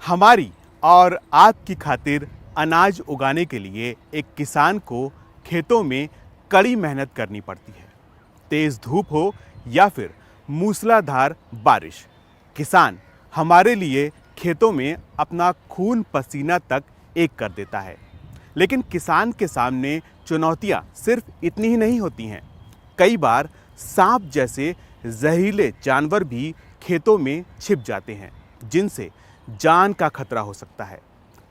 हमारी और आपकी खातिर अनाज उगाने के लिए एक किसान को खेतों में कड़ी मेहनत करनी पड़ती है। तेज़ धूप हो या फिर मूसलाधार बारिश, किसान हमारे लिए खेतों में अपना खून पसीना तक एक कर देता है। लेकिन किसान के सामने चुनौतियां सिर्फ इतनी ही नहीं होती हैं। कई बार सांप जैसे जहरीले जानवर भी खेतों में छिप जाते हैं, जिनसे जान का खतरा हो सकता है।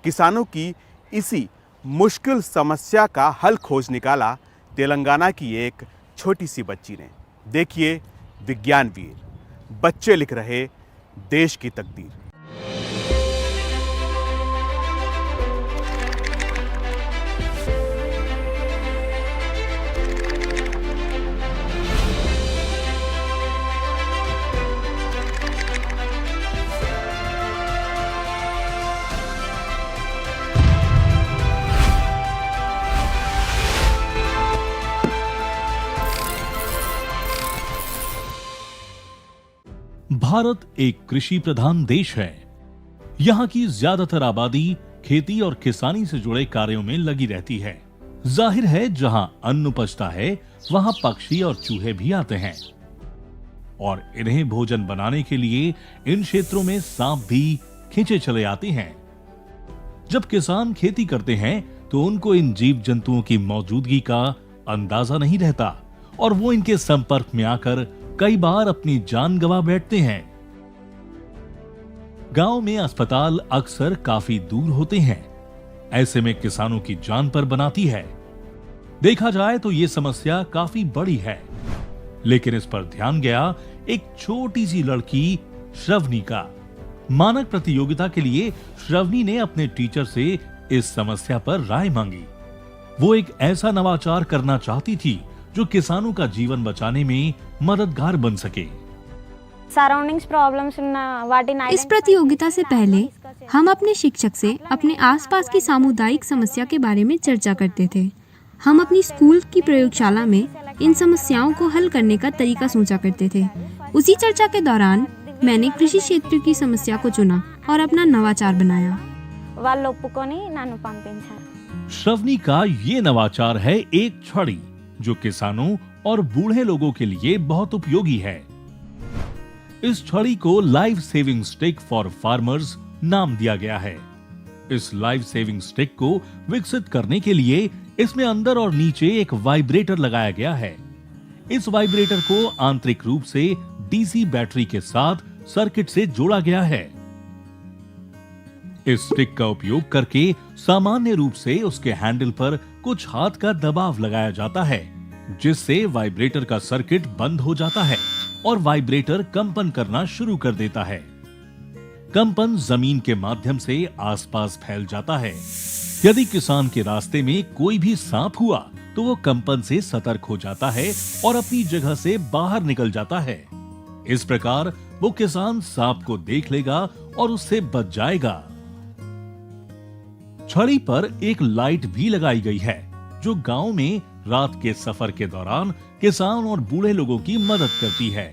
किसानों की इसी मुश्किल समस्या का हल खोज निकाला तेलंगाना की एक छोटी सी बच्ची ने। देखिए विज्ञान वीर, बच्चे लिख रहे देश की तकदीर। भारत एक कृषि प्रधान देश है। यहाँ की ज्यादातर आबादी खेती और किसानी से जुड़े कार्यों में लगी रहती है। जाहिर है, जहाँ अन्न उपजता है वहाँ पक्षी और चूहे भी आते हैं और इन्हें भोजन बनाने के लिए इन क्षेत्रों में सांप भी खींचे चले आते हैं। जब किसान खेती करते हैं तो उनको इन जीव जंतुओं की मौजूदगी का अंदाजा नहीं रहता और वो इनके संपर्क में आकर कई बार अपनी जान गंवा बैठते हैं। गांव में अस्पताल अक्सर काफी दूर होते हैं। ऐसे में किसानों की जान पर बनाती है। देखा जाए तो ये समस्या काफी बड़ी है, लेकिन इस पर ध्यान गया एक छोटी सी लड़की श्रवनी का। मानक प्रतियोगिता के लिए श्रवनी ने अपने टीचर से इस समस्या पर राय मांगी। वो एक ऐसा नवाचार करना चाहती थी जो किसानों का जीवन बचाने में मददगार बन सके। इस प्रतियोगिता से पहले हम अपने शिक्षक से अपने आसपास की सामुदायिक समस्या के बारे में चर्चा करते थे। हम अपनी स्कूल की प्रयोगशाला में इन समस्याओं को हल करने का तरीका सोचा करते थे। उसी चर्चा के दौरान मैंने कृषि क्षेत्र की समस्या को चुना और अपना नवाचार बनाया। श्रवनी का ये नवाचार है एक छड़ी, जो किसानों और बूढ़े लोगों के लिए बहुत उपयोगी है। इस छड़ी को life saving stick for farmers नाम दिया गया है। इस लाइफ सेविंग स्टिक को विकसित करने के लिए इसमें अंदर और नीचे एक वाइब्रेटर लगाया गया है। इस वाइब्रेटर को आंतरिक रूप से डीसी बैटरी के साथ सर्किट से जोड़ा गया है। इस स्टिक का उपयोग करके सामान्य रूप से उसके हैंडल पर कुछ हाथ का दबाव लगाया जाता है, जिससे वाइब्रेटर का सर्किट बंद हो जाता है और वाइब्रेटर कंपन करना शुरू कर देता है। कंपन जमीन के माध्यम से आसपास फैल जाता है। यदि किसान के रास्ते में कोई भी सांप हुआ तो वो कंपन से सतर्क हो जाता है और अपनी जगह से बाहर निकल जाता है। इस प्रकार वो किसान सांप को देख लेगा और उससे बच जाएगा। छड़ी पर एक लाइट भी लगाई गई है, जो गांव में रात के सफर के दौरान किसान और बूढ़े लोगों की मदद करती है।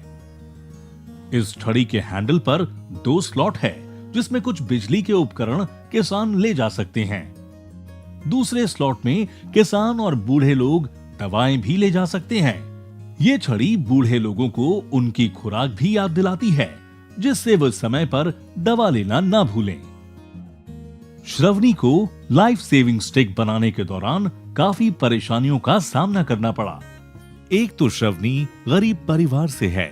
इस छड़ी के हैंडल पर 2 स्लॉट है, जिसमें कुछ बिजली के उपकरण किसान ले जा सकते हैं। दूसरे स्लॉट में किसान और बूढ़े लोग दवाएं भी ले जा सकते हैं। ये छड़ी बूढ़े लोगों को उनकी खुराक भी याद दिलाती है, जिससे वो समय पर दवा लेना ना भूलें। श्रवनी को लाइफ सेविंग स्टिक बनाने के दौरान काफी परेशानियों का सामना करना पड़ा। एक तो श्रवनी गरीब परिवार से है,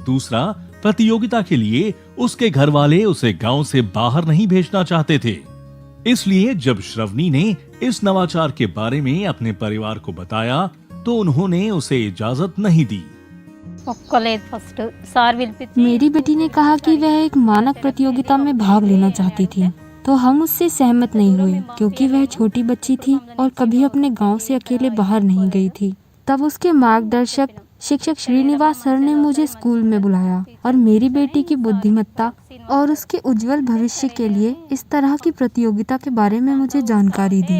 दूसरा प्रतियोगिता के लिए उसके घर वाले उसे गांव से बाहर नहीं भेजना चाहते थे। इसलिए जब श्रवनी ने इस नवाचार के बारे में अपने परिवार को बताया तो उन्होंने उसे इजाजत नहीं दी। मेरी बेटी ने कहा कि वह एक मानक प्रतियोगिता में भाग लेना चाहती थी, तो हम उससे सहमत नहीं हुए, क्योंकि वह छोटी बच्ची थी और कभी अपने गांव से अकेले बाहर नहीं गई थी। तब उसके मार्गदर्शक शिक्षक श्रीनिवास सर ने मुझे स्कूल में बुलाया और मेरी बेटी की बुद्धिमत्ता और उसके उज्जवल भविष्य के लिए इस तरह की प्रतियोगिता के बारे में मुझे जानकारी दी।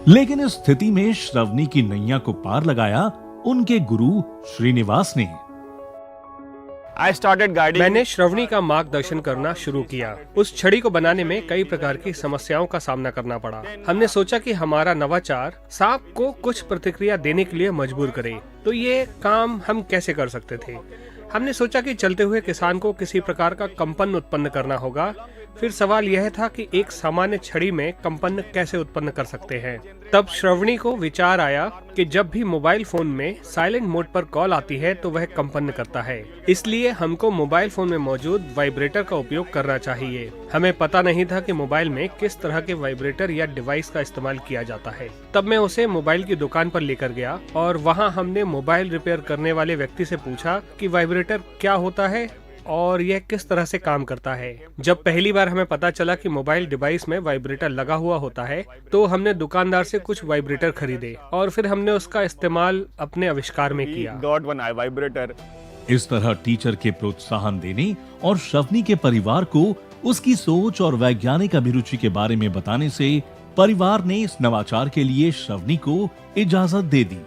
लेकिन इस स्थिति में श्रवनी की नैया को पार लगाया उनके गुरु श्रीनिवास ने। I started guiding. मैंने श्रवणी का मार्गदर्शन करना शुरू किया। उस छड़ी को बनाने में कई प्रकार की समस्याओं का सामना करना पड़ा। हमने सोचा कि हमारा नवाचार सांप को कुछ प्रतिक्रिया देने के लिए मजबूर करे, तो ये काम हम कैसे कर सकते थे। हमने सोचा कि चलते हुए किसान को किसी प्रकार का कंपन उत्पन्न करना होगा। फिर सवाल यह था कि एक सामान्य छड़ी में कंपन कैसे उत्पन्न कर सकते हैं। तब श्रवणी को विचार आया कि जब भी मोबाइल फोन में साइलेंट मोड पर कॉल आती है तो वह कंपन करता है, इसलिए हमको मोबाइल फोन में मौजूद वाइब्रेटर का उपयोग करना चाहिए। हमें पता नहीं था कि मोबाइल में किस तरह के वाइब्रेटर या डिवाइस का इस्तेमाल किया जाता है। तब मैं उसे मोबाइल की दुकान पर लेकर गया और वहाँ हमने मोबाइल रिपेयर करने वाले व्यक्ति से पूछा कि वाइब्रेटर क्या होता है और यह किस तरह से काम करता है। जब पहली बार हमें पता चला कि मोबाइल डिवाइस में वाइब्रेटर लगा हुआ होता है, तो हमने दुकानदार से कुछ वाइब्रेटर खरीदे और फिर हमने उसका इस्तेमाल अपने आविष्कार में किया। Got one vibrator. इस तरह टीचर के प्रोत्साहन देने और श्रवणी के परिवार को उसकी सोच और वैज्ञानिक अभिरुचि के बारे में बताने से परिवार ने इस नवाचार के लिए श्रवणी को इजाजत दे दी।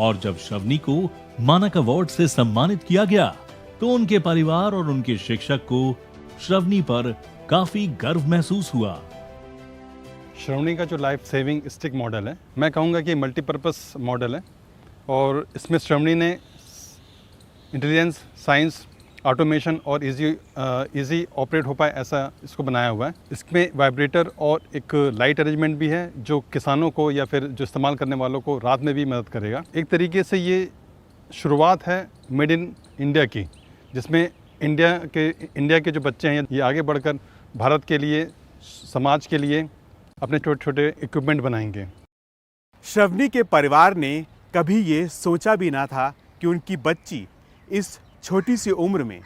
और जब श्रवणी को मानक अवार्ड से सम्मानित किया गया, तो उनके परिवार और उनके शिक्षक को श्रवणी पर काफी गर्व महसूस हुआ। श्रवणी का जो लाइफ सेविंग स्टिक मॉडल है, मैं कहूँगा कि मल्टीपर्पस मॉडल है और इसमें श्रवणी ने इंटेलिजेंस, साइंस, ऑटोमेशन और इजी ऑपरेट हो पाए ऐसा इसको बनाया हुआ है। इसमें वाइब्रेटर और एक लाइट अरेंजमेंट भी है जो किसानों को या फिर जो इस्तेमाल करने वालों को रात में भी मदद करेगा। एक तरीके से ये शुरुआत है मेड इन इंडिया की, जिसमें इंडिया के जो बच्चे हैं ये आगे बढ़कर भारत के लिए, समाज के लिए अपने छोटे छोटे इक्विपमेंट बनाएंगे। श्रवणी के परिवार ने कभी ये सोचा भी ना था कि उनकी बच्ची इस छोटी सी उम्र में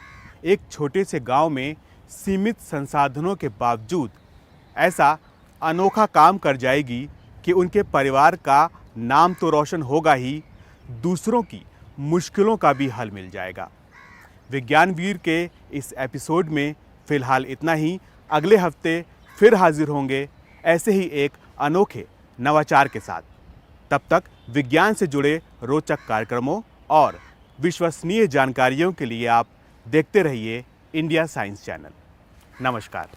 एक छोटे से गांव में सीमित संसाधनों के बावजूद ऐसा अनोखा काम कर जाएगी कि उनके परिवार का नाम तो रोशन होगा ही, दूसरों की मुश्किलों का भी हल मिल जाएगा। विज्ञान वीर के इस एपिसोड में फ़िलहाल इतना ही। अगले हफ्ते फिर हाजिर होंगे ऐसे ही एक अनोखे नवाचार के साथ। तब तक विज्ञान से जुड़े रोचक कार्यक्रमों और विश्वसनीय जानकारियों के लिए आप देखते रहिए इंडिया साइंस चैनल। नमस्कार।